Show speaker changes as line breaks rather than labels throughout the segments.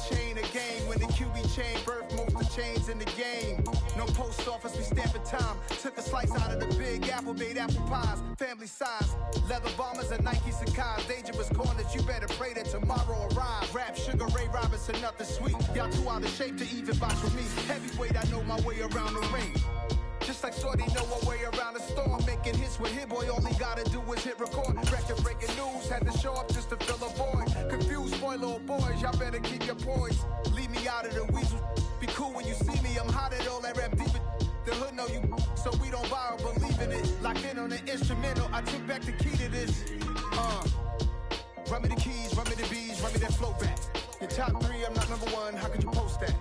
chain of gang. When the QB chain birth most of the chains in the game. No post office, we stamping time. Took a slice out of the big apple, made apple pies. Family size, leather bombers and Nike Sacai's. Dangerous corners, you better pray that tomorrow arrives. Rap, Sugar Ray Robinson, nothing sweet. Y'all too out of shape to even box with me. Heavyweight, I know my way around the ring. Just like Shorty know her way around the storm. Making hits with Hit Boy, all he gotta do is hit record. Record breaking news, had to show up just to fill a void. Confused boy, little boys, y'all better keep your poise. Leave me out of the weasel. Be cool when you see me, I'm hot at all that rap deep. The hood know you, so we don't borrow, believe in it. Locked in on the instrumental, I took back the key to this. Run me the keys, run me the bees, run me that flow back. Your top 3, I'm not number 1, how could you post that?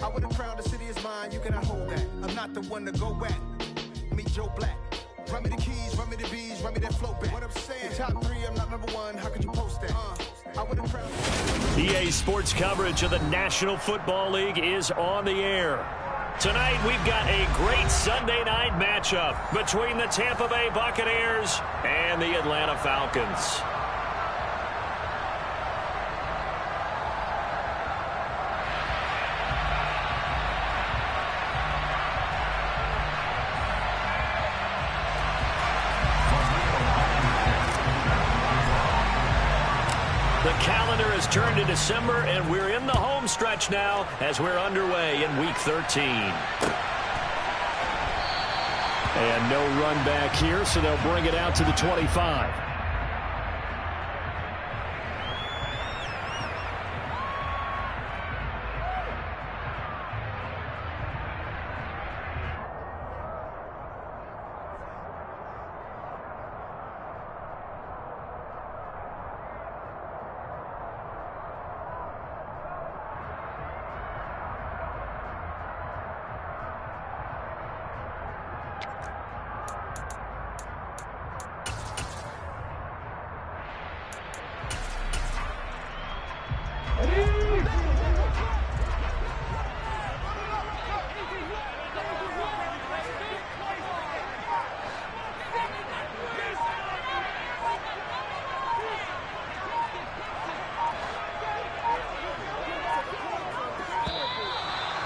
I would have crowned the city is mine, you cannot hold that. I'm not the one to go back. Meet Joe Black. Run me the keys, run me the bees, run me that flow back. What I'm saying, your top 3, I'm not number 1, how could you post that? I would have crowned.
EA Sports coverage of the National Football League is on the air. Tonight, we've got a great Sunday night matchup between the Tampa Bay Buccaneers and the Atlanta Falcons. The calendar has turned to December, and we're in the home stretch now as we're underway in Week 13. And no run back here, so they'll bring it out to the 25.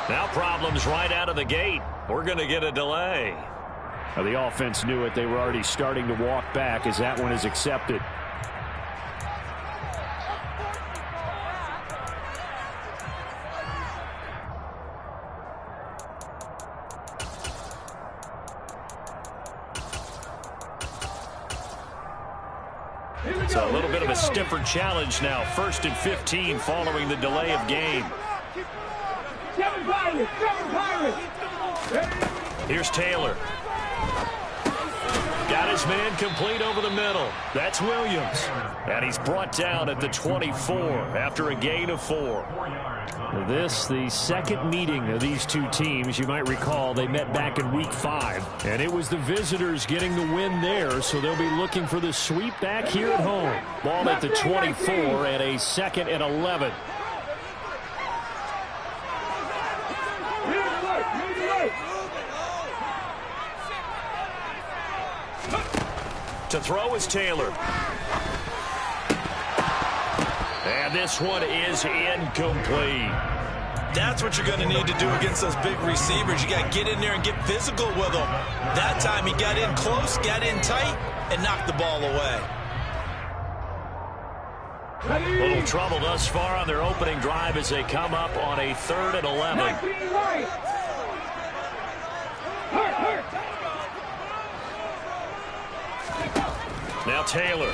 Now problems right out of the gate. We're going to get a delay. Now the offense knew it. They were already starting to walk back as that one is accepted. So a little bit of a stiffer challenge now. 1st and 15 following the delay of game. Here's Taylor. Got his man complete over the middle. That's Williams. And he's brought down at the 24 after a gain of 4. This, the second meeting of these two teams. You might recall they met back in Week 5. And it was the visitors getting the win there, so they'll be looking for the sweep back here at home. Ball at the 24 and a 2nd and 11. To throw is Taylor. And this one is incomplete.
That's what you're going to need to do against those big receivers. You got to get in there and get physical with them. That time he got in close, got in tight, and knocked the ball away.
A little trouble thus far on their opening drive as they come up on a 3rd and 11. Now Taylor.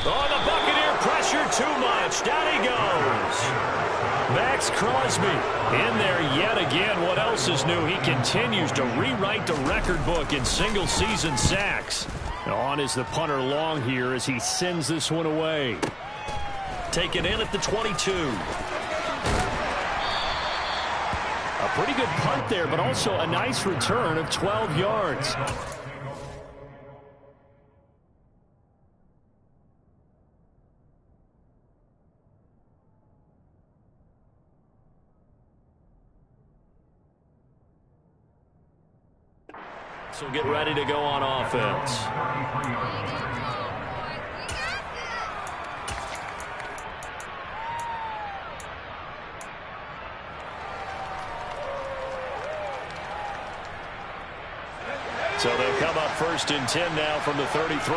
Oh, the Buccaneer pressure too much. Down he goes. Max Crosby in there yet again. What else is new? He continues to rewrite the record book in single-season sacks. On is the punter long here as he sends this one away. Taken in at the 22. A pretty good punt there, but also a nice return of 12 yards. So get ready to go on offense. So they'll come up 1st and 10 now from the 33.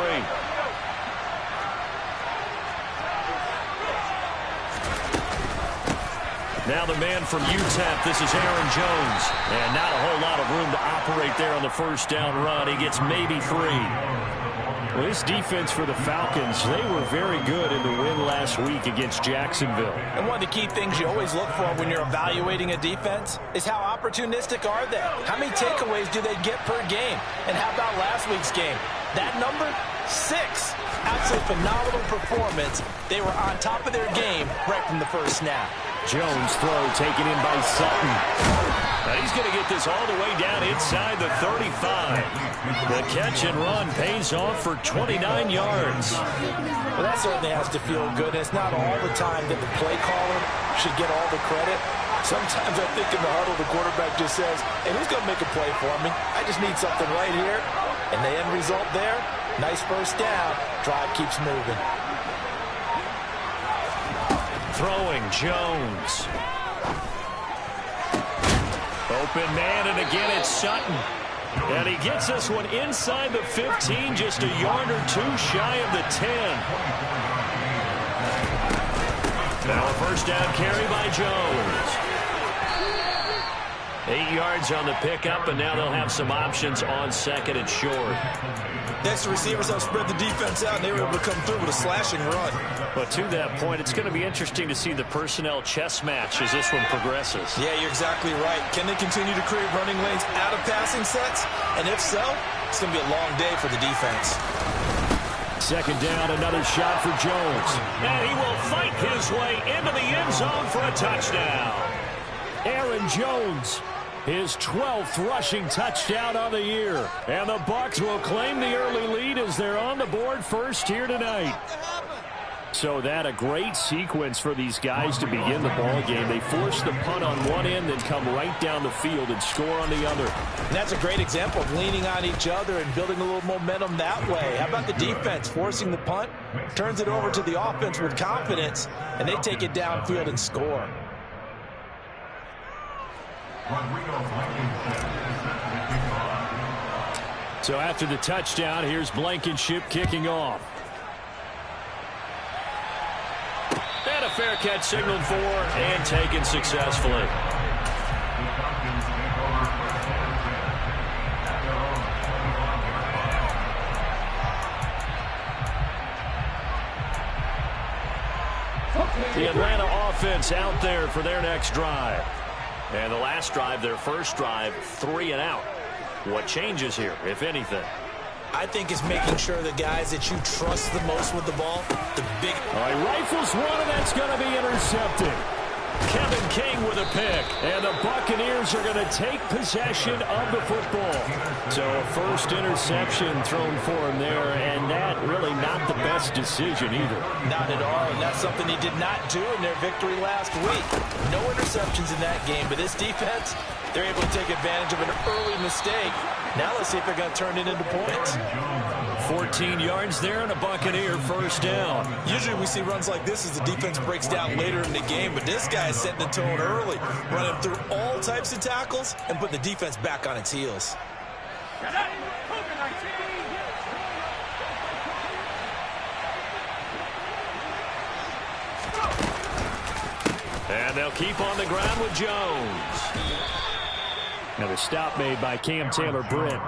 Now the man from UTEP, this is Aaron Jones. And not a whole lot of room to operate there on the first down run. He gets maybe 3. Well, this defense for the Falcons, they were very good in the win last week against Jacksonville.
And one of the key things you always look for when you're evaluating a defense is how opportunistic are they? How many takeaways do they get per game? And how about last week's game? That number, 6. Absolutely phenomenal performance. They were on top of their game right from the first snap.
Jones throw taken in by Sutton. Now he's going to get this all the way down inside the 35. The catch and run pays off for 29 yards.
Well, that certainly has to feel good. It's not all the time that the play caller should get all the credit. Sometimes I think in the huddle, the quarterback just says, hey, who's going to make a play for me? I just need something right here. And the end result there, nice first down. Drive keeps moving.
Throwing Jones. Open man, and again it's Sutton. And he gets this one inside the 15, just a yard or 2 shy of the 10. Now a first down carry by Jones. 8 yards on the pickup, and now they'll have some options on 2nd and short.
Next, the receivers have spread the defense out, and they were able to come through with a slashing run.
But to that point, it's going to be interesting to see the personnel chess match as this one progresses.
Yeah, you're exactly right. Can they continue to create running lanes out of passing sets? And if so, it's going to be a long day for the defense.
2nd down, another shot for Jones. And he will fight his way into the end zone for a touchdown. Aaron Jones, his 12th rushing touchdown of the year. And the Bucs will claim the early lead as they're on the board first here tonight. So that a great sequence for these guys to begin the ball game. They force the punt on one end, then come right down the field and score on the other.
And that's a great example of leaning on each other and building a little momentum that way. How about the defense forcing the punt, turns it over to the offense with confidence, and they take it downfield and score.
So after the touchdown, here's Blankenship kicking off. And a fair catch signaled for and taken successfully. The Atlanta offense out there for their next drive. And the last drive, their first drive, 3 and out. What changes here, if anything?
I think it's making sure the guys that you trust the most with the ball, the big...
All right, rifles one, and that's going to be intercepted. Kevin King with a pick, and the Buccaneers are going to take possession of the football. So a first interception thrown for him there, and that really not the best decision either.
Not at all, and that's something he did not do in their victory last week. No interceptions in that game, but this defense, they're able to take advantage of an early mistake. Now let's see if they're going to turn it into points.
14 yards there and a Buccaneer first down.
Usually we see runs like this as the defense breaks down later in the game, but this guy is setting the tone early, running through all types of tackles and putting the defense back on its heels.
And they'll keep on the ground with Jones. Another stop made by Cam Taylor-Britt.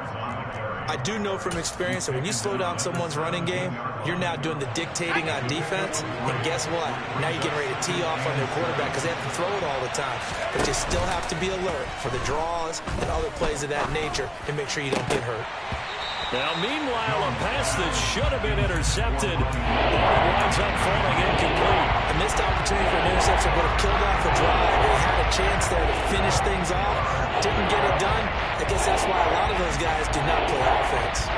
I do know from experience that when you slow down someone's running game, you're now doing the dictating on defense. And guess what? Now you're getting ready to tee off on their quarterback because they have to throw it all the time. But you still have to be alert for the draws and other plays of that nature and make sure you don't get hurt.
Now, meanwhile, a pass that should have been intercepted, and it winds up falling incomplete.
A missed opportunity for an interception would have killed off a drive. They had a chance there to finish things off. Didn't get it done. I guess that's why a lot of those guys do not play offense.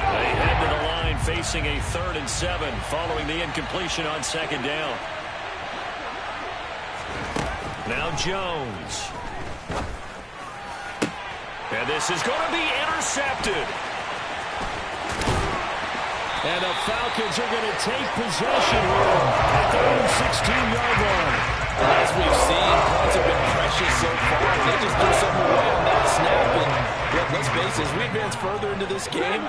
They head to the line facing a 3rd and 7 following the incompletion on 2nd down. Now Jones. And this is going to be intercepted. And the Falcons are going to take possession here at their own 16-yard line.
And as we've seen, points have been precious so far. They just threw something away on that snap. And let's face it, as we advance further into this game,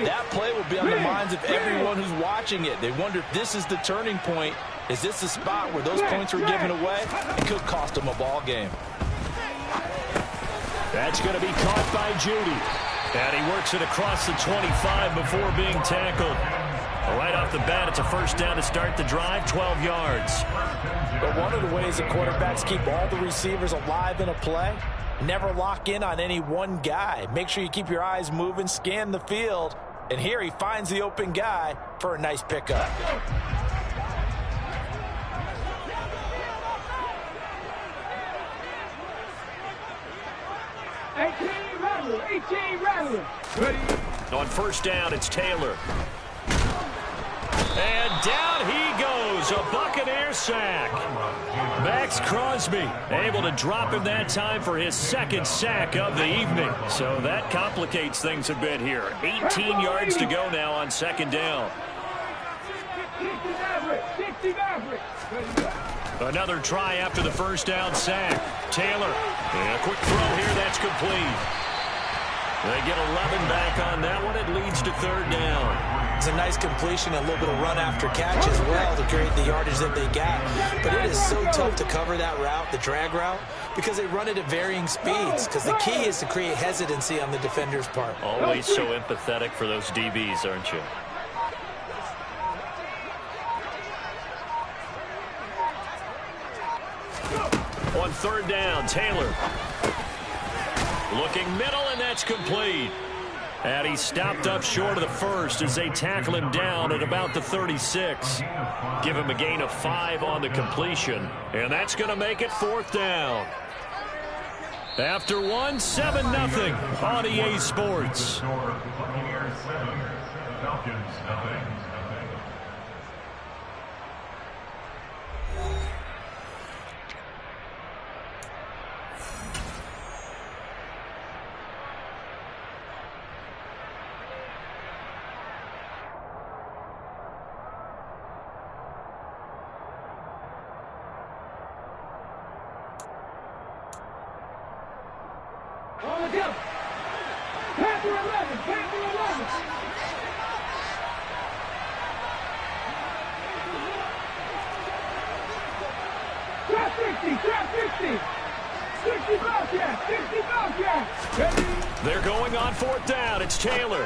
that play will be on the minds of everyone who's watching it. They wonder if this is the turning point. Is this the spot where those points were given away? It could cost them a ball game.
That's going to be caught by Judy. And he works it across the 25 before being tackled. Right off the bat, it's a first down to start the drive, 12 yards.
But one of the ways that quarterbacks keep all the receivers alive in a play, never lock in on any one guy. Make sure you keep your eyes moving, scan the field. And here he finds the open guy for a nice pickup.
18 Rattler. On first down, it's Taylor. And down he goes, a Buccaneer sack. Max Crosby able to drop him that time for his second sack of the evening. So that complicates things a bit here. 18 yards to go now on second down. Another try after the first down sack. Taylor, and a quick throw here, that's complete. They get 11 back on that one. It leads to third down.
It's a nice completion, a little bit of run after catch as well to create the yardage that they got. But it is so tough to cover that route, the drag route, because they run it at varying speeds. Because the key is to create hesitancy on the defender's part.
Always so empathetic for those DBs, aren't you? On third down, Taylor. Looking middle, and that's complete. And he stopped up short of the first as they tackle him down at about the 36. Give him a gain of 5 on the completion. And that's going to make it fourth down. After one, 7-0 on EA Sports. They're going on fourth down. It's Taylor.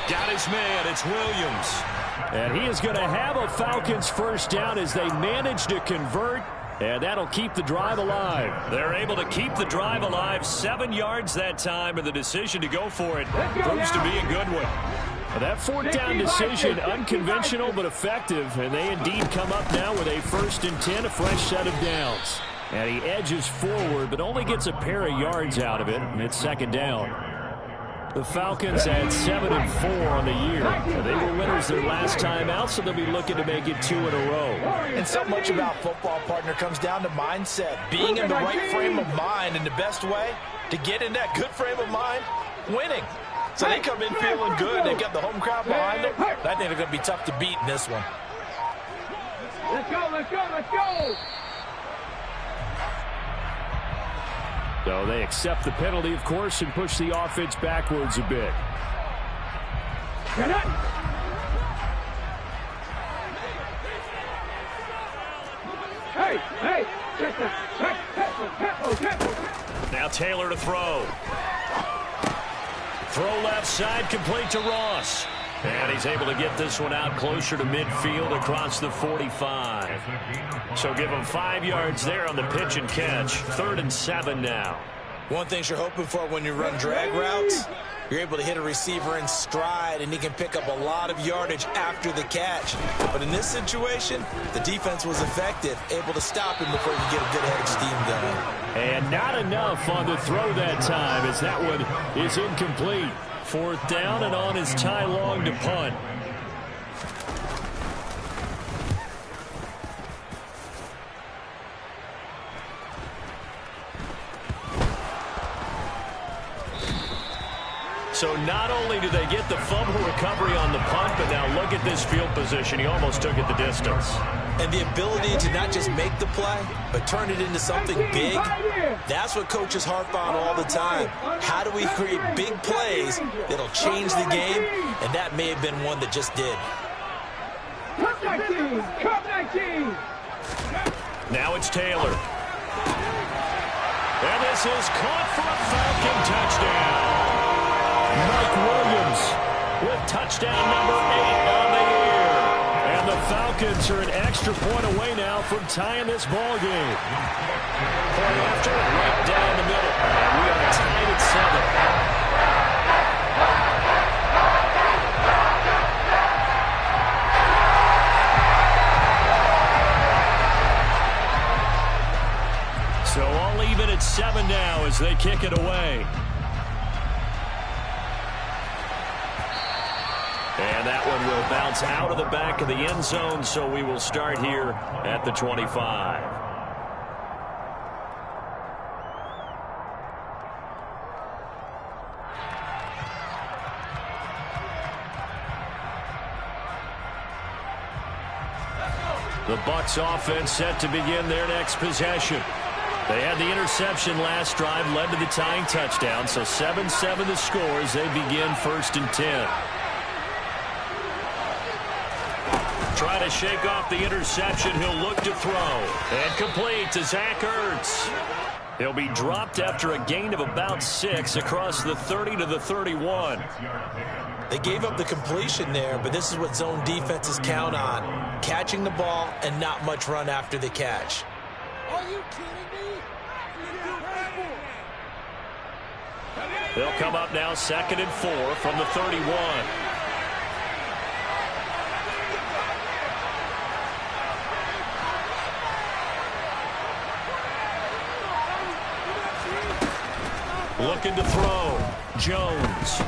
Got his man. It's Williams. And he is going to have a Falcons first down as they manage to convert. And that'll keep the drive alive. They're able to keep the drive alive. 7 yards that time, and the decision to go for it proves to be a good one. That fourth down decision, unconventional but effective, and they indeed come up now with a 1st and 10, a fresh set of downs. And he edges forward, but only gets a pair of yards out of it, and it's second down. The Falcons at 7-4 on the year. They were winners their last time out, so they'll be looking to make it 2 in a row.
And so much about football, partner, comes down to mindset. Being in the right frame of mind, and the best way to get in that good frame of mind, winning. So they come in feeling good. They've got the home crowd behind them. I think they're going to be tough to beat in this one.
Let's go, let's go, let's go!
So they accept the penalty, of course, and push the offense backwards a bit.
Hey, hey!
Now Taylor to throw. Throw left side, complete to Ross. And he's able to get this one out closer to midfield across the 45. So give him 5 yards there on the pitch and catch. 3rd and 7 now.
One thing you're hoping for when you run drag routes, you're able to hit a receiver in stride, and he can pick up a lot of yardage after the catch. But in this situation, the defense was effective, able to stop him before he could get a good head of steam going.
And not enough on the throw that time, as that one is incomplete. 4th down, and on is Ty Long to punt. So not only do they get the fumble recovery on the punt, but now look at this field position. He almost took it the distance.
And the ability to not just make the play, but turn it into something big, that's what coaches harp on all the time. How do we create big plays that'll change the game? And that may have been one that just did.
Now it's Taylor. And this is caught for a Falcon touchdown. Mike Williams with touchdown number 8 on the year. And the Falcons are an extra point away now from tying this ball game. Point after, right down the middle. And we are tied at 7. So all even at 7 now as they kick it away. And that one will bounce out of the back of the end zone, so we will start here at the 25. The Bucs offense set to begin their next possession. They had the interception last drive, led to the tying touchdown, so 7-7 the score as they begin 1st and 10. Try to shake off the interception. He'll look to throw. And complete to Zach Ertz. He'll be dropped after a gain of about 6 across the 30 to the 31.
They gave up the completion there, but this is what zone defenses count on. Catching the ball and not much run after the catch.
Are you kidding me?
They'll come up now 2nd and 4 from the 31. Looking to throw. Jones.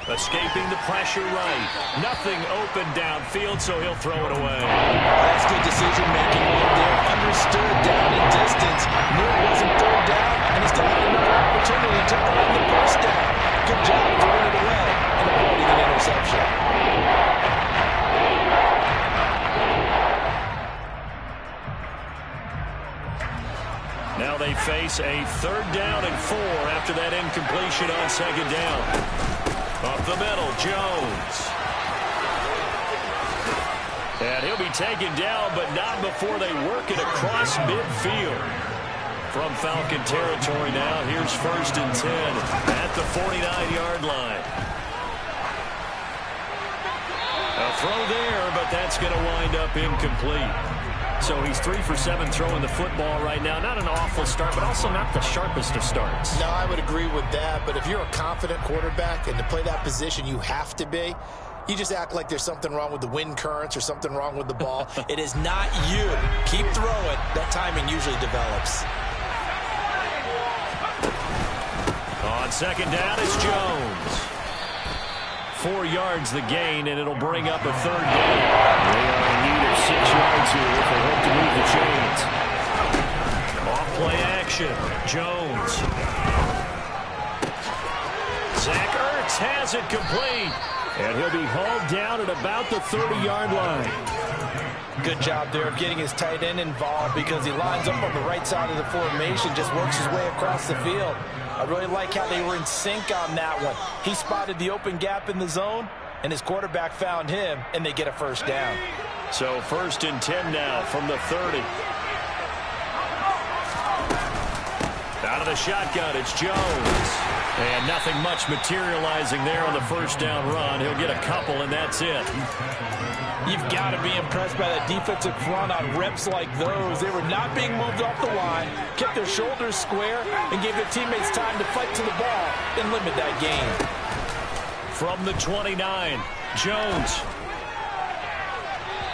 Escaping the pressure right. Nothing open downfield, so he'll throw it away.
That's good decision-making right there. Understood down in distance. Knew it wasn't 3rd down, and he still had another opportunity to earn the 1st down. Good job throwing it away and avoiding an interception.
Now they face a 3rd down and 4 after that incompletion on 2nd down. Up the middle, Jones. And he'll be taken down, but not before they work it across midfield. From Falcon territory now, here's 1st and 10 at the 49-yard line. A throw there, but that's going to wind up incomplete. So he's 3 for 7 throwing the football right now. Not an awful start, but also not the sharpest of starts.
No, I would agree with that. But if you're a confident quarterback and to play that position, you have to be. You just act like there's something wrong with the wind currents or something wrong with the ball. It is not you. Keep throwing. That timing usually develops.
On 2nd down, it's Jones. 4 yards the gain, and it'll bring up a 3rd down. They are in need of 6 yards here if they hope to move the chains. Off play action. Jones. Zach Ertz has it complete. And he'll be hauled down at about the 30-yard line.
Good job there of getting his tight end involved because he lines up on the right side of the formation, just works his way across the field. I really like how they were in sync on that one. He spotted the open gap in the zone, and his quarterback found him, and they get a 1st down.
So 1st and 10 now from the 30. Out of the shotgun, it's Jones. And nothing much materializing there on the 1st down run. He'll get a couple, and that's it.
You've got to be impressed by that defensive front on reps like those. They were not being moved off the line, kept their shoulders square, and gave their teammates time to fight to the ball and limit that gain.
From the 29, Jones.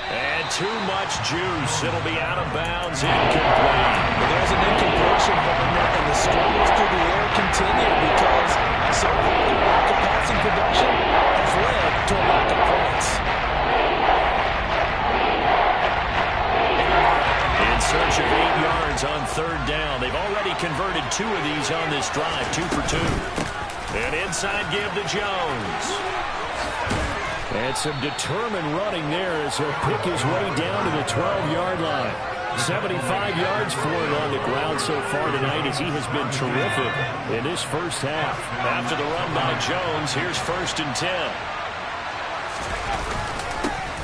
And too much juice. It'll be out of bounds, incomplete.
There's an incompletion partner, and the struggles through the air continue because so far the lack of passing production has led to a lack of points.
In search of 8 yards on 3rd down. They've already converted 2 of these on this drive, 2 for 2. And inside give to Jones. And some determined running there as he'll pick his way down to the 12-yard line. 75 yards for him on the ground so far tonight as he has been terrific in this first half. After the run by Jones, here's 1st and 10.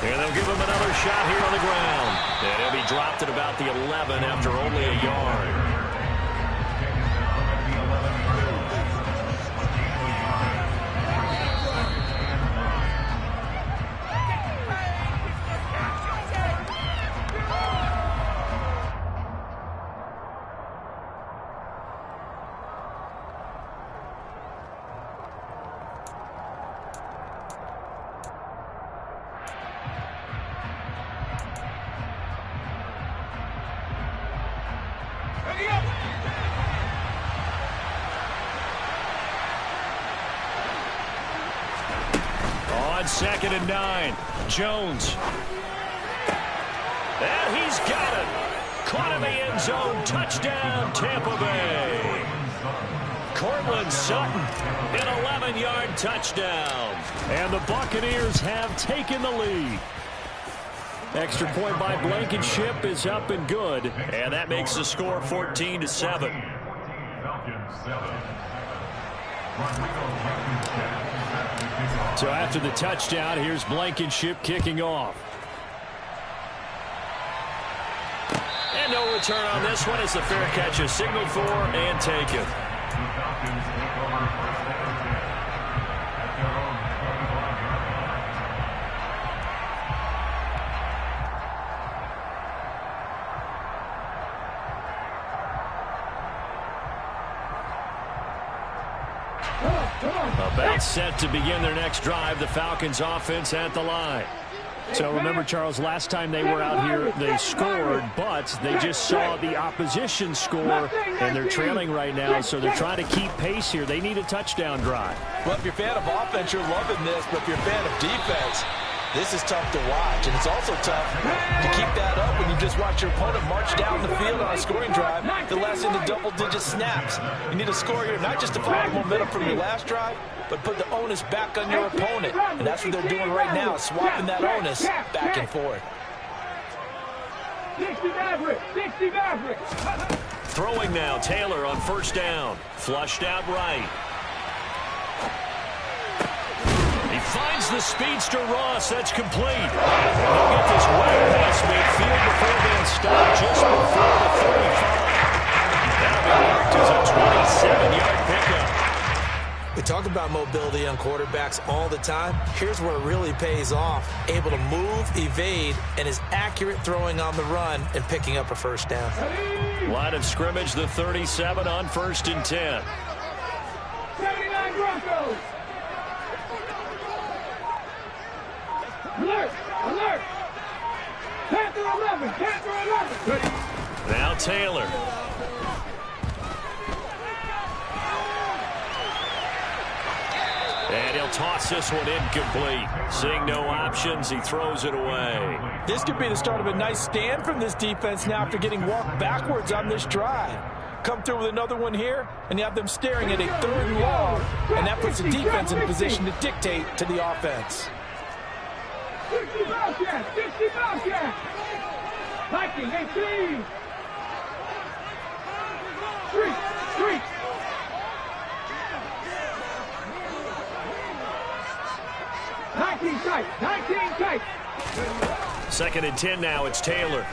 And they'll give him another shot here on the ground. And he'll be dropped at about the 11 after only a yard. On 2nd and 9, Jones. And he's got it. Caught in the end zone. Touchdown, Tampa Bay. Cortland Sutton, an 11-yard touchdown. And the Buccaneers have taken the lead. Extra point by Blankenship is up and good. And that makes the score 14-7. So after the touchdown, here's Blankenship kicking off. And no return on this one as the fair catch is signaled for and taken. About set to begin their next drive, the Falcons offense at the line. So remember, Charles, last time they were out here, they scored, but they just saw the opposition score, and they're trailing right now, so they're trying to keep pace here. They need a touchdown drive.
Well, if you're a fan of offense, you're loving this, but if you're a fan of defense, this is tough to watch, and it's also tough to keep that up when you just watch your opponent march down the field on a scoring drive that lasts into double-digit snaps. You need to score here, not just to follow the momentum from your last drive, but put the onus back on your opponent. And that's what they're doing right now, swapping that onus back and forth.
60 Maverick! 60 Maverick!
Throwing now, Taylor on 1st down. Flushed out right. He finds the speedster Ross. That's complete. He'll get this way past midfield before being stopped just before the 35. That'll be marked as a 27-yard pickup.
We talk about mobility on quarterbacks all the time. Here's where it really pays off. Able to move, evade, and is accurate throwing on the run and picking up a 1st down.
Line of scrimmage, the 37 on 1st and 10.
79 Broncos! Alert! Alert! Panther 11! Panther 11!
Now Taylor. And he'll toss this one incomplete. Seeing no options, he throws it away.
This could be the start of a nice stand from this defense now after getting walked backwards on this drive. Come through with another one here, and you have them staring at a 3rd and long, and that puts the defense in a position to dictate to the offense.
60 Bobcats! 60 Bobcats! Viking 18! Street! Street! 19 tight! 19 tight!
2nd and 10 now. It's Taylor.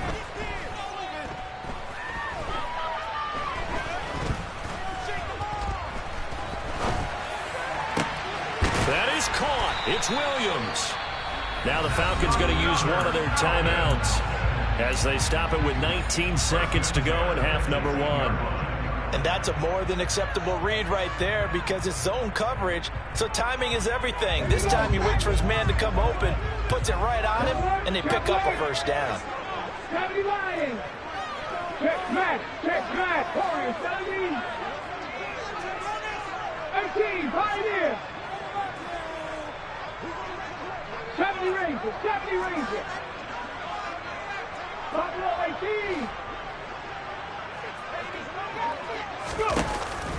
That is caught. It's Williams. Now the Falcons going to use one of their timeouts as they stop it with 19 seconds to go in half number 1.
And that's a more than acceptable read right there because it's zone coverage, so timing is everything. This time he waits for his man to come open, puts it right on him, and they pick up a 1st down.
70 Lions! Check Matt! Check Matt! Warriors 70! 18 Pioneer! 70 Rangers! 70 Rangers! Buffalo 18!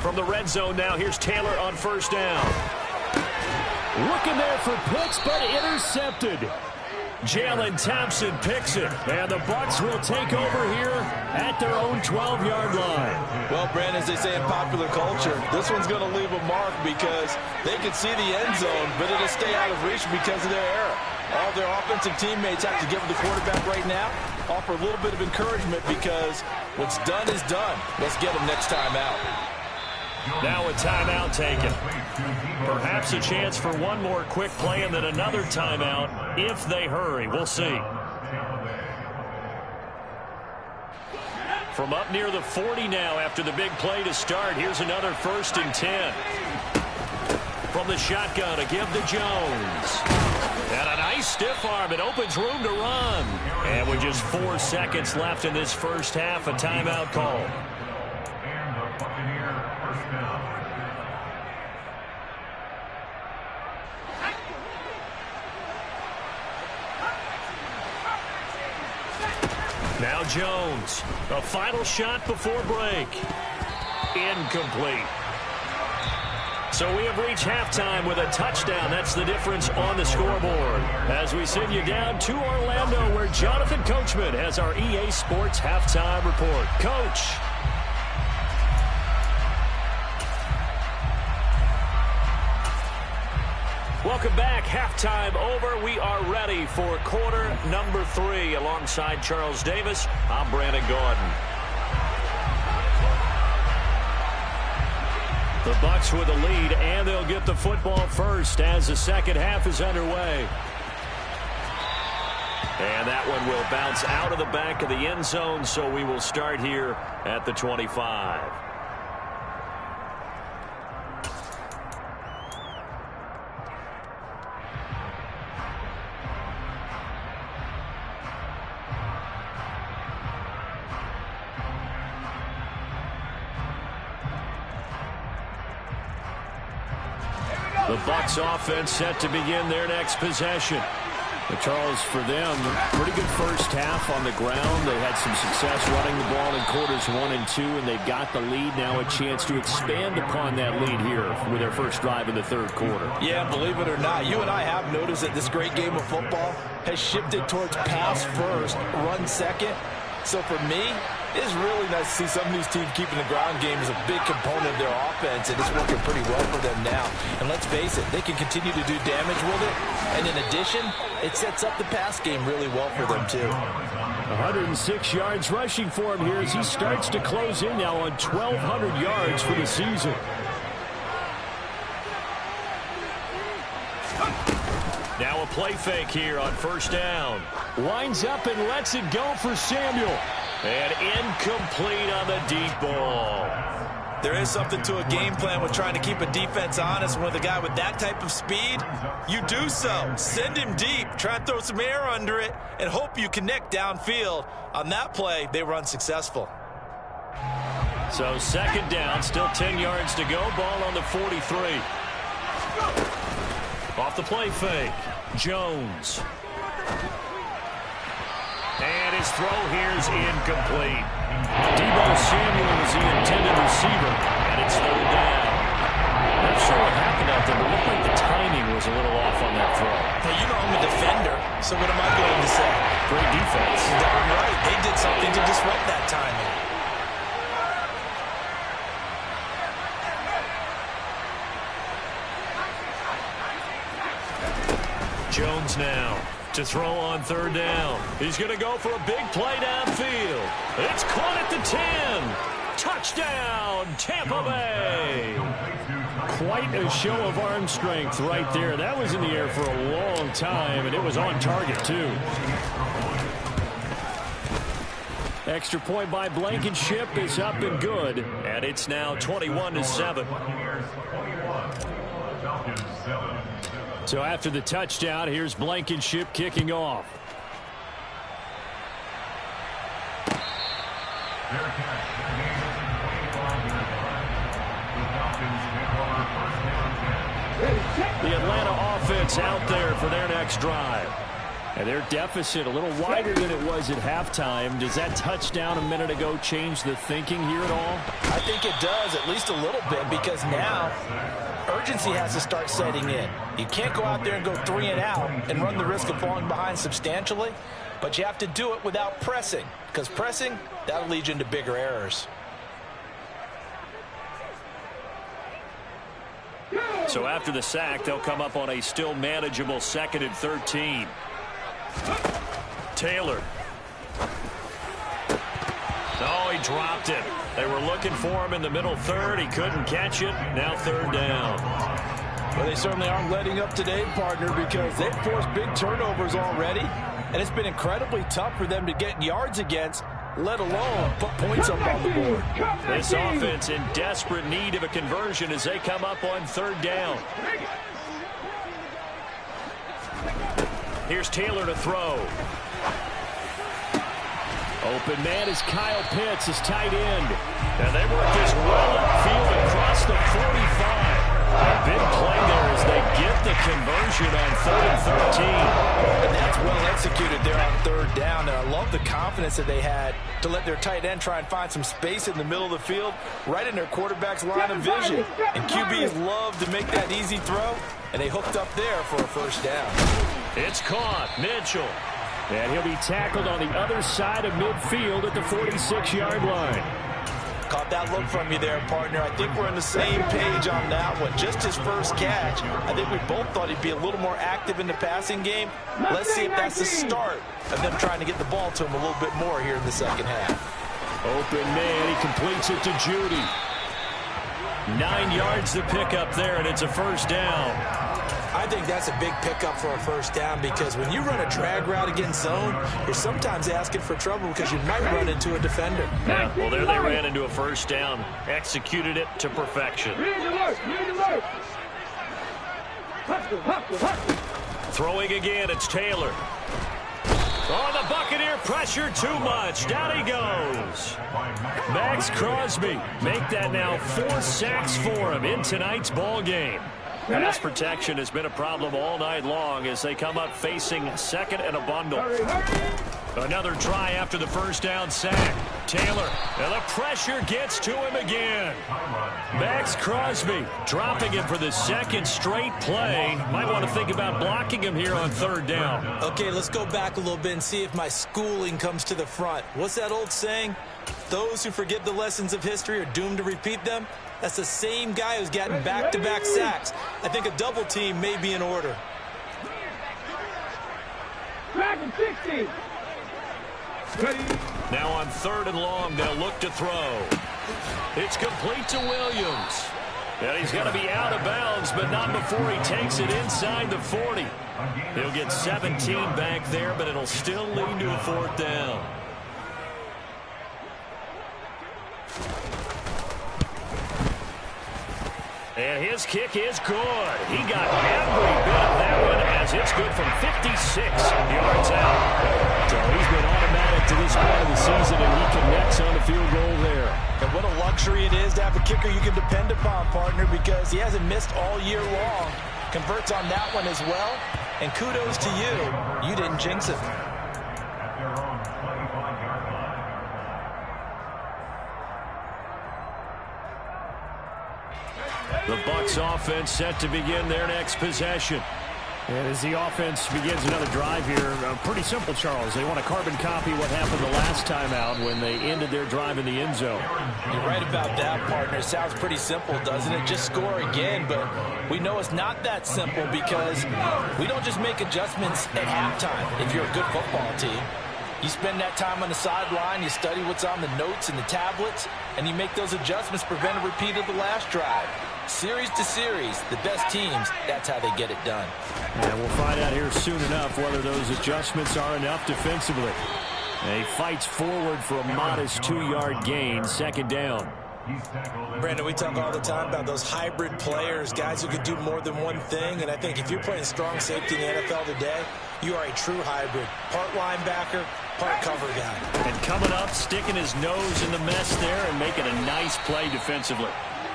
From the red zone now, here's Taylor on 1st down. Looking there for Pitts, but intercepted. Jalen Thompson picks it, and the Bucs will take over here at their own 12-yard line.
Well, Brandon, as they say in popular culture, this one's going to leave a mark because they can see the end zone, but it'll stay out of reach because of their error. All their offensive teammates have to give the quarterback right now, offer a little bit of encouragement because what's done is done. Let's get them next time out.
Now a timeout taken. Perhaps a chance for one more quick play and then another timeout if they hurry. We'll see. From up near the 40 now after the big play to start, here's another 1st and 10. From the shotgun to give to Jones. And a nice stiff arm. It opens room to run. And with just 4 seconds left in this first half, a timeout call. Now Jones, a final shot before break. Incomplete. So we have reached halftime with a touchdown. That's the difference on the scoreboard. As we send you down to Orlando, where Jonathan Coachman has our EA Sports halftime report. Coach. Welcome back. Halftime over. We are ready for quarter number 3. Alongside Charles Davis, I'm Brandon Gaudin. The Bucs with the lead, and they'll get the football first as the second half is underway. And that one will bounce out of the back of the end zone, so we will start here at the 25. The Bucs offense set to begin their next possession. But Charles, for them, pretty good first half on the ground. They had some success running the ball in quarters 1 and 2, and they got the lead. Now a chance to expand upon that lead here with their first drive in the third quarter.
Yeah, believe it or not, you and I have noticed that this great game of football has shifted towards pass first, run second. So for me, it's really nice to see some of these teams keeping the ground game as a big component of their offense, and it's working pretty well for them now. And let's face it, they can continue to do damage with it. And in addition, it sets up the pass game really well for them, too.
106 yards rushing for him here as he starts to close in now on 1,200 yards for the season. Now a play fake here on first down. Winds up and lets it go for Samuel. And incomplete on the deep ball.
There is something to a game plan with trying to keep a defense honest. With a guy with that type of speed, you do so. Send him deep. Try and throw some air under it and hope you connect downfield. On that play, they were unsuccessful.
So second down, still 10 yards to go. Ball on the 43. Off the play fake, Jones. And his throw here is incomplete. Deebo Samuel is the intended receiver, and it's third down. Not sure what happened out there, but it looked like the timing was a little off on that throw.
Hey, you know I'm a defender, so what am I going to say?
Great defense.
Darn right. They did something to disrupt that timing.
Jones now to throw on third down. He's going to go for a big play downfield. It's caught at the 10. Touchdown, Tampa Bay. Quite a show of arm strength right there. That was in the air for a long time, and it was on target, too. Extra point by Blankenship is up and good, and it's now 21-7. So after the touchdown, here's Blankenship kicking off. The Atlanta offense out there for their next drive. And their deficit a little wider than it was at halftime. Does that touchdown a minute ago change the thinking here at all?
I think it does, at least a little bit, because now urgency has to start setting in. You can't go out there and go 3 and out and run the risk of falling behind substantially, but you have to do it without pressing, because pressing, that'll lead you into bigger errors.
So after the sack, they'll come up on a still manageable 2nd and 13. Taylor. Oh, he dropped it. They were looking for him in the middle third. He couldn't catch it. Now 3rd down.
Well, they certainly aren't letting up today, partner, because they've forced big turnovers already, and it's been incredibly tough for them to get yards against, let alone put points up on the board.
This offense in desperate need of a conversion as they come up on 3rd down. Here's Taylor to throw. Open man is Kyle Pitts, his tight end. And they work this well upfield across the 45. A big play there as they get the conversion on 3rd and 13.
And that's well executed there on 3rd down. And I love the confidence that they had to let their tight end try and find some space in the middle of the field, right in their quarterback's line of vision. And QBs love to make that easy throw, and they hooked up there for a 1st down.
It's caught. Mitchell. And he'll be tackled on the other side of midfield at the 46-yard line.
Caught that look from you there, partner. I think we're on the same page on that one. Just his first catch. I think we both thought he'd be a little more active in the passing game. Let's see if that's the start of them trying to get the ball to him a little bit more here in the 2nd half.
Open man. He completes it to Judy. 9 yards to pick up there, and it's a 1st down.
I think that's a big pickup for a 1st down, because when you run a drag route against zone, you're sometimes asking for trouble because you might run into a defender.
Yeah, well, there they ran into a 1st down. Executed it to perfection. Throwing again, it's Taylor. Oh, the Buccaneer pressure too much. Down he goes. Max Crosby make that now 4 sacks for him in tonight's ball game. Pass protection has been a problem all night long as they come up facing 2nd and a bundle. Another try after the 1st down sack. Taylor, and the pressure gets to him again. Max Crosby dropping him for the 2nd straight play. Might want to think about blocking him here on 3rd down.
Okay, let's go back a little bit and see if my schooling comes to the front. What's that old saying? Those who forget the lessons of history are doomed to repeat them. That's the same guy who's gotten back-to-back sacks. I think a double team may be in order.
Now on 3rd and long, they'll look to throw. It's complete to Williams. And he's going to be out of bounds, but not before he takes it inside the 40. He'll get 17 back there, but it'll still lead to a 4th down. And his kick is good. He got every bit of that one as it's good from 56 yards out. So he's been automatic to this point of the season, and he connects on the field goal there.
And what a luxury it is to have a kicker you can depend upon, partner, because he hasn't missed all year long. Converts on that one as well. And kudos to you. You didn't jinx it.
The Bucs offense set to begin their next possession.
And as the offense begins another drive here, pretty simple, Charles. They want to carbon copy what happened the last time out when they ended their drive in the end zone.
You're right about that, partner. Sounds pretty simple, doesn't it? Just score again, but we know it's not that simple because we don't just make adjustments at halftime if you're a good football team. You spend that time on the sideline, you study what's on the notes and the tablets, and you make those adjustments, prevent a repeat of the last drive. Series to series, the best teams, that's how they get it done.
And we'll find out here soon enough whether those adjustments are enough defensively.
And he fights forward for a modest 2-yard gain, 2nd down.
Brandon, we talk all the time about those hybrid players, guys who can do more than one thing, and I think if you're playing strong safety in the NFL today, you are a true hybrid. Part linebacker, part cover guy.
And coming up, sticking his nose in the mess there and making a nice play defensively.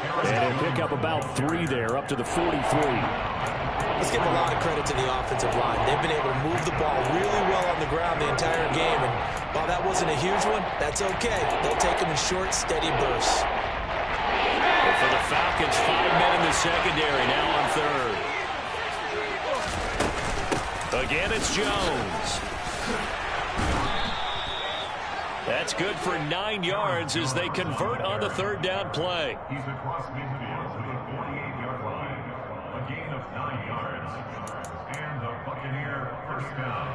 And he'll pick up about 3 there, up to the 43.
Let's give a lot of credit to the offensive line. They've been able to move the ball really well on the ground the entire game, and while that wasn't a huge one, that's okay. They'll take them in short, steady bursts.
And for the Falcons 5 men in the secondary, now on third. Again, it's Jones. That's good for 9 yards as they convert on the third down play.
He's across midfield to the 48-yard line. A gain of 9 yards. And the Buccaneer first down.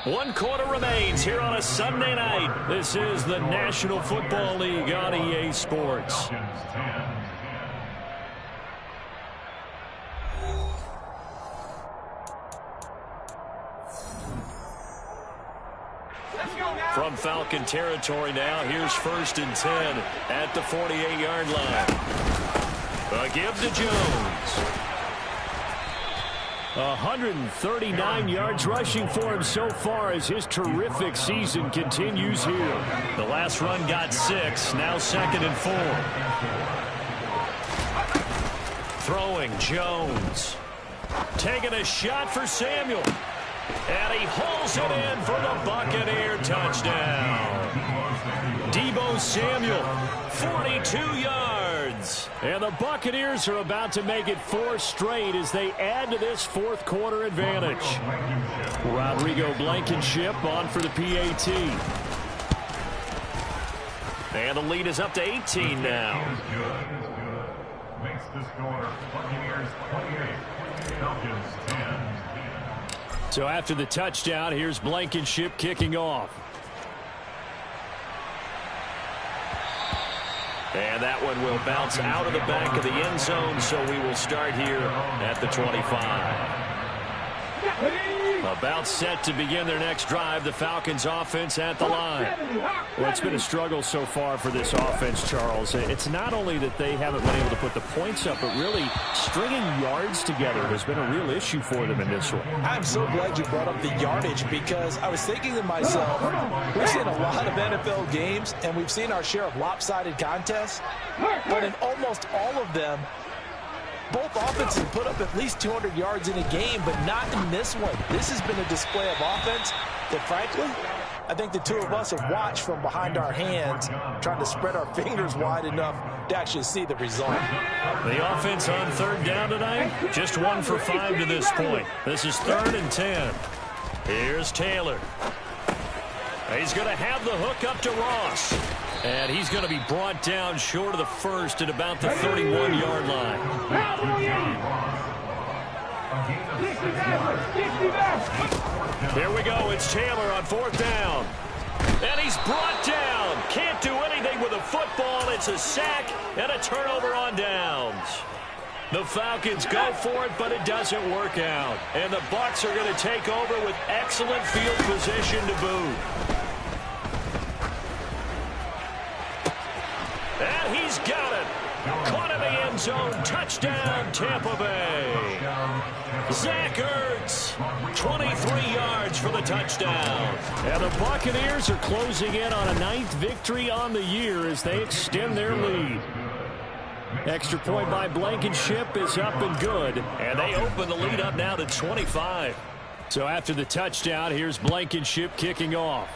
1 quarter remains here on a Sunday night. This is the National Football League on EA Sports. From Falcon territory now, here's 1st and 10 at the 48-yard line. A give to Jones. 139 yards rushing for him so far as his terrific season continues here. The last run got 6, now 2nd and 4. Throwing Jones. Taking a shot for Samuel. And he hauls it in for the Buccaneer touchdown. Deebo Samuel, 42 yards. And the Buccaneers are about to make it 4 straight as they add to this 4th quarter advantage. Rodrigo Blankenship on for the PAT. And the lead is up to 18 now.
Makes the score Buccaneers 28, Falcons 10.
So after the touchdown, here's Blankenship kicking off. And that one will bounce out of the back of the end zone, so we will start here at the 25. About set to begin their next drive, the Falcons offense at the line.
Well, it's been a struggle so far for this offense, Charles. It's not only that they haven't been able to put the points up, but really stringing yards together has been a real issue for them in this one.
I'm so glad you brought up the yardage because I was thinking to myself, we've seen a lot of NFL games and we've seen our share of lopsided contests, but in almost all of them, both offenses put up at least 200 yards in a game, but not in this one. This has been a display of offense that, frankly, I think the two of us have watched from behind our hands, trying to spread our fingers wide enough to actually see the result.
The offense on 3rd down tonight, just 1 for 5 to this point. This is 3rd and 10. Here's Taylor. He's going to have the hook up to Ross. And he's going to be brought down short of the first at about the 31-yard line. Here we go. It's Taylor on 4th down. And he's brought down. Can't do anything with a football. It's a sack and a turnover on downs. The Falcons go for it, but it doesn't work out. And the Bucs are going to take over with excellent field position to boot. And he's got it. Caught in the end zone. Touchdown, Tampa Bay. Zach Ertz, 23 yards for the touchdown.
And the Buccaneers are closing in on a 9th victory on the year as they extend their lead. Extra point by Blankenship is up and good.
And they open the lead up now to 25.
So after the touchdown, here's Blankenship kicking off.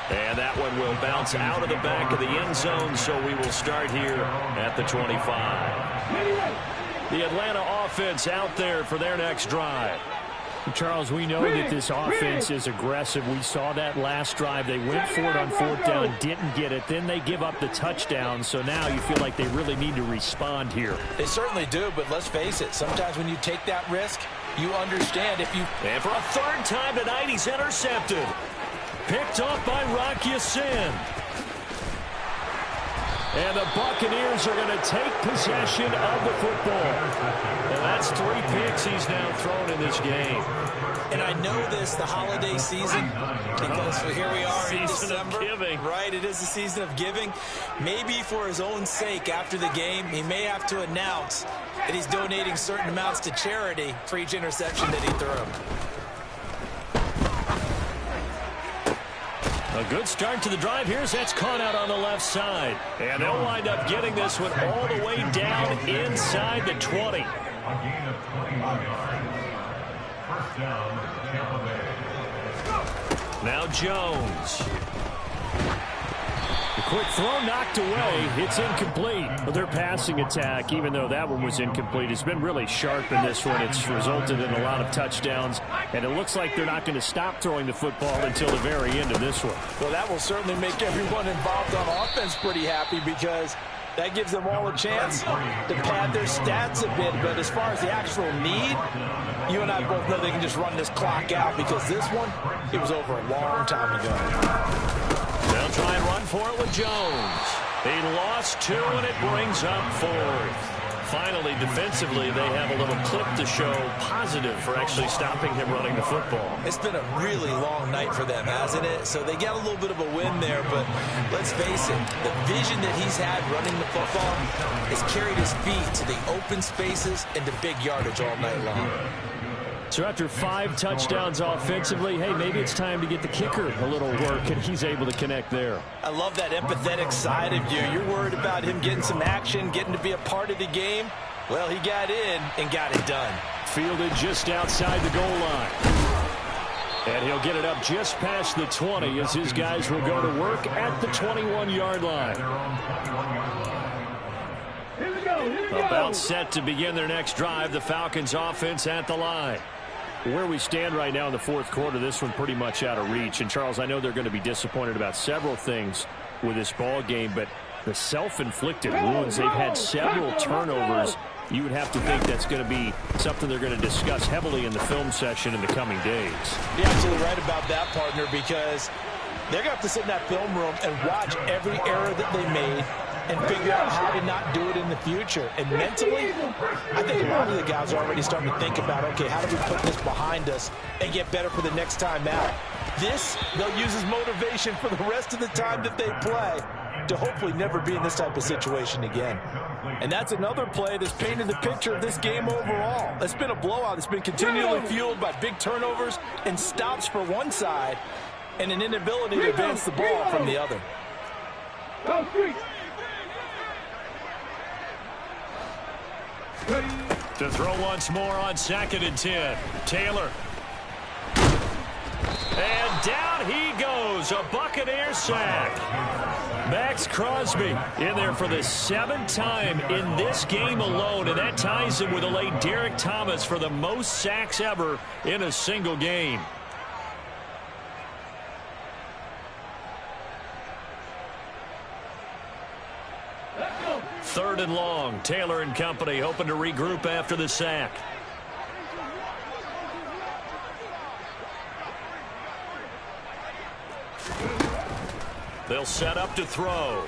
And that one will bounce out of the back of the end zone, so we will start here at the 25. The Atlanta offense out there for their next drive.
Charles, we know that this offense is aggressive. We saw that last drive. They went for it on 4th down, didn't get it. Then they give up the touchdown, so now you feel like they really need to respond here.
They certainly do, but let's face it. Sometimes when you take that risk, you understand if you...
And for a 3rd time tonight, he's intercepted. Picked off by Rock Ya-Sin.
And the Buccaneers are going to take possession of the football.
And that's 3 picks he's now thrown in this game.
And I know this, the holiday season, because here we are in December.
Season of giving.
Right, it is the season of giving. Maybe for his own sake after the game, he may have to announce that he's donating certain amounts to charity for each interception that he threw.
A good start to the drive. Here's that's caught out on the left side. And they'll wind up getting this one all the way down inside the 20.
A gain of 21 yards. First down, Tampa Bay.
Now Jones.
The quick throw knocked away. It's incomplete. But their passing attack, even though that one was incomplete, has been really sharp in this one. It's resulted in a lot of touchdowns, and it looks like they're not going to stop throwing the football until the very end of this one.
Well, that will certainly make everyone involved on offense pretty happy because that gives them all a chance to pad their stats a bit. But as far as the actual need, you and I both know they can just run this clock out because this one, it was over a long time ago.
They'll try and run for it with Jones. He lost 2, and it brings up 4th. Finally, defensively, they have a little clip to show positive for actually stopping him running the football.
It's been a really long night for them, hasn't it? So they got a little bit of a win there, but let's face it, the vision that he's had running the football has carried his feet to the open spaces and to big yardage all night long.
So after 5 touchdowns offensively, hey, maybe it's time to get the kicker a little work, and he's able to connect there.
I love that empathetic side of you. You're worried about him getting some action, getting to be a part of the game. Well, he got in and got it done.
Fielded just outside the goal line. And he'll get it up just past the 20 as his guys will go to work at the 21-yard line. About set to begin their next drive, the Falcons offense at the line. Where we stand right now in the fourth quarter, this one pretty much out of reach. And, Charles, I know they're going to be disappointed about several things with this ball game, but the self-inflicted wounds, they've had several turnovers. You would have to think that's going to be something they're going to discuss heavily in the film session in the coming days.
You're absolutely right about that, partner, because they're going to have to sit in that film room and watch every error that they made and figure out how to not do it in the future. And mentally, I think a lot of the guys are already starting to think about, okay, how do we put this behind us and get better for the next time out? This, they'll use as motivation for the rest of the time that they play to hopefully never be in this type of situation again. And that's another play that's painted the picture of this game overall. It's been a blowout. It's been continually fueled by big turnovers and stops for one side and an inability to advance the ball from the other.
To throw once more on 2nd and 10. Taylor. And down he goes. A Buccaneer sack. Max Crosby in there for the 7th time in this game alone. And that ties him with the late Derek Thomas for the most sacks ever in a single game. Third and long. Taylor and company hoping to regroup after the sack. They'll set up to throw.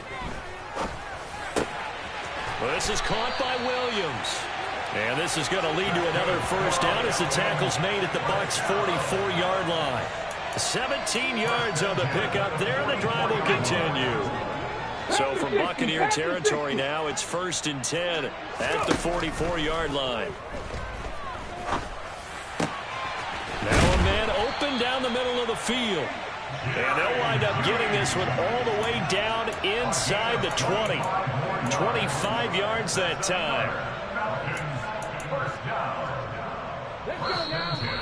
Well, this is caught by Williams. And this is going to lead to another first down as the tackle's made at the Bucs' 44-yard line. 17 yards on the pickup there, and the drive will continue. So from Buccaneer territory now, it's 1st and 10 at the 44-yard line. Now a man open down the middle of the field. And they'll wind up getting this one all the way down inside the 20. 25 yards that time.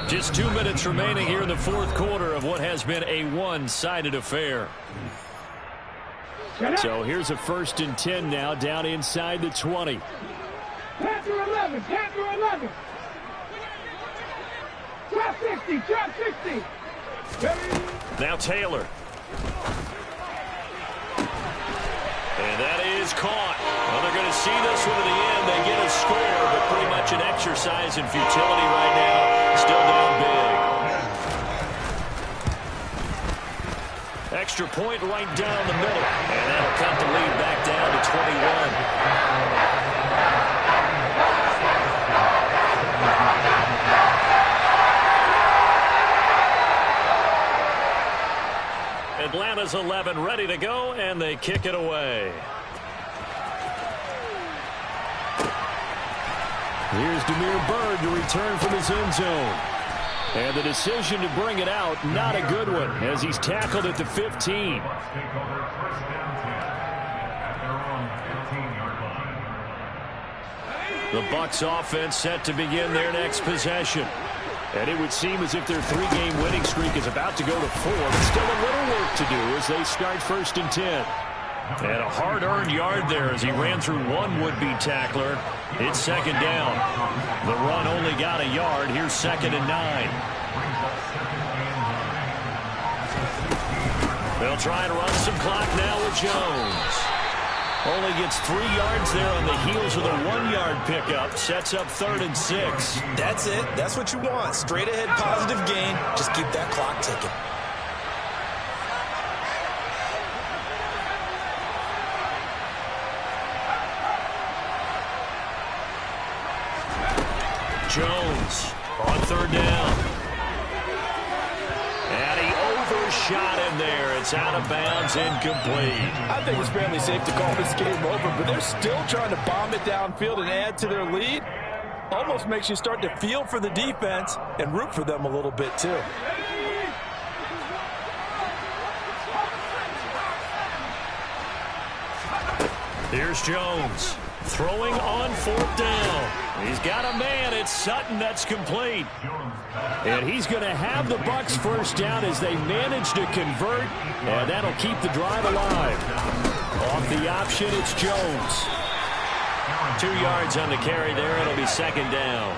Just 2 minutes remaining here in the fourth quarter of what has been a one-sided affair. So here's a 1st and 10 now down inside the 20.
Panther 11, Panther 11. Trap 60, trap 60.
Now Taylor. And that is caught. Well, they're going to see this one to the end. They get a score, but pretty much an exercise in futility right now. Still down big. Extra point right down the middle. And that'll cut the lead back down to 21. Atlanta's 11 ready to go, and they kick it away.
Here's Damiere Byrd to return from his end zone. And the decision to bring it out, not a good one, as he's tackled at the 15.
The Bucs offense set to begin their next possession.
And it would seem as if their 3-game winning streak is about to go to 4, but still a little work to do as they start 1st and 10.
And a hard-earned yard there as he ran through one would-be tackler. It's second down. The run only got a yard. Here's 2nd and 9. They'll try and run some clock now with Jones. Only gets 3 yards there on the heels of the 1-yard pickup. Sets up 3rd and 6.
That's it. That's what you want. Straight ahead positive gain. Just keep that clock ticking.
Jones on 3rd down. And he overshot in there. It's out of bounds, incomplete.
I think it's fairly safe to call this game over, but they're still trying to bomb it downfield and add to their lead. Almost makes you start to feel for the defense and root for them a little bit too.
Here's Jones throwing on 4th down. He's got a man. It's Sutton. That's complete. And he's going to have the Bucs first down as they manage to convert, and that'll keep the drive alive. Off the option, it's Jones. 2 yards on the carry there. It'll be 2nd down.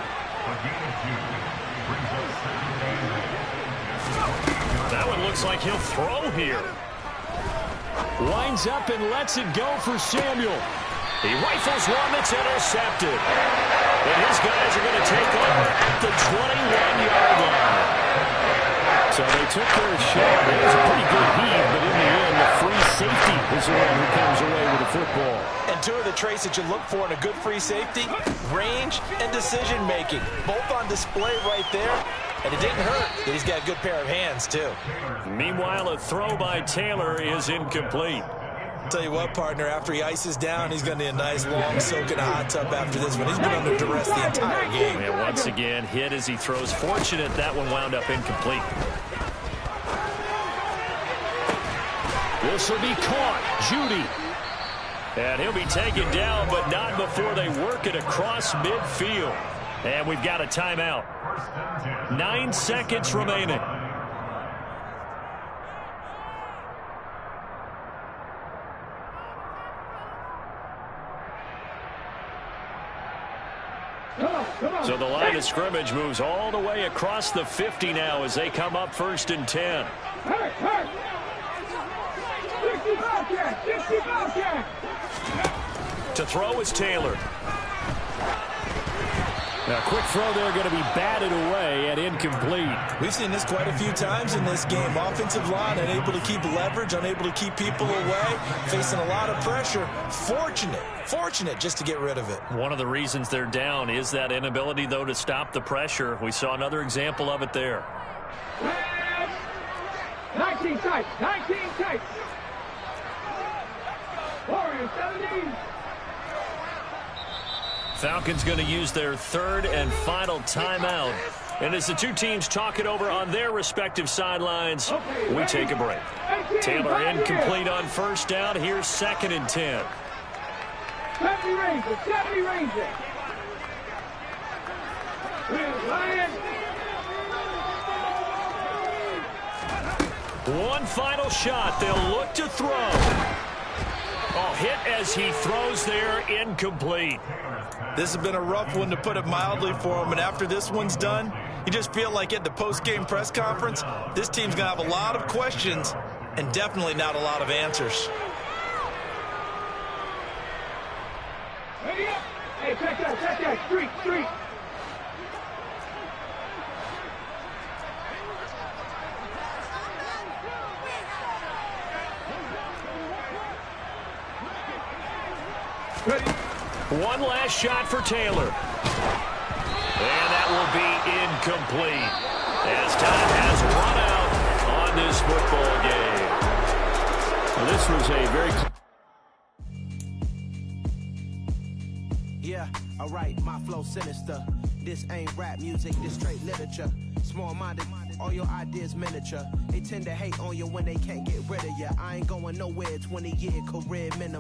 That one looks like he'll throw here. Winds up and lets it go for Samuel. He rifles one that's intercepted. And his guys are going to take over at the 21-yard line. So they took their shot. It was a pretty good heave, but in the end, the free safety is the one who comes away with the football.
And 2 of the traits that you look for in a good free safety, range and decision-making. Both on display right there. And it didn't hurt that he's got a good pair of hands, too.
Meanwhile, a throw by Taylor is incomplete.
Tell you what, partner, after he ices down, he's going to need a nice long soak in a hot tub after this one. He's been under duress the entire game.
And once again, hit as he throws. Fortunate that one wound up incomplete. This will be caught. Judy. And he'll be taken down, but not before they work it across midfield. And we've got a timeout. 9 seconds remaining. So the line of scrimmage moves all the way across the 50 now as they come up 1st and 10. To throw is Taylor. Now, quick throw there going to be batted away and incomplete.
We've seen this quite a few times in this game. Offensive line unable to keep leverage, unable to keep people away, facing a lot of pressure. Fortunate just to get rid of it.
One of the reasons they're down is that inability, though, to stop the pressure. We saw another example of it there.
19 tight. Warriors 17.
Falcons going to use their 3rd and final timeout. And as the 2 teams talk it over on their respective sidelines, we take a break. Taylor incomplete on 1st down. Here's 2nd and 10.
70 Rangers. Lions.
One final shot. They'll look to throw. Oh, hit as he throws there, incomplete.
This has been a rough one, to put it mildly, for him. And after this one's done, you just feel like at the post-game press conference, this team's going to have a lot of questions and definitely not a lot of answers.
Hey, check that. Street.
Ready. One last shot for Taylor. And that will be incomplete as time has run out on this football game. Well, this was a very...
Yeah, alright, my flow sinister. This ain't rap music, this straight literature. Small-minded, all your ideas miniature. They tend to hate on you when they can't get rid of you. I ain't going nowhere, 20-year career minimum.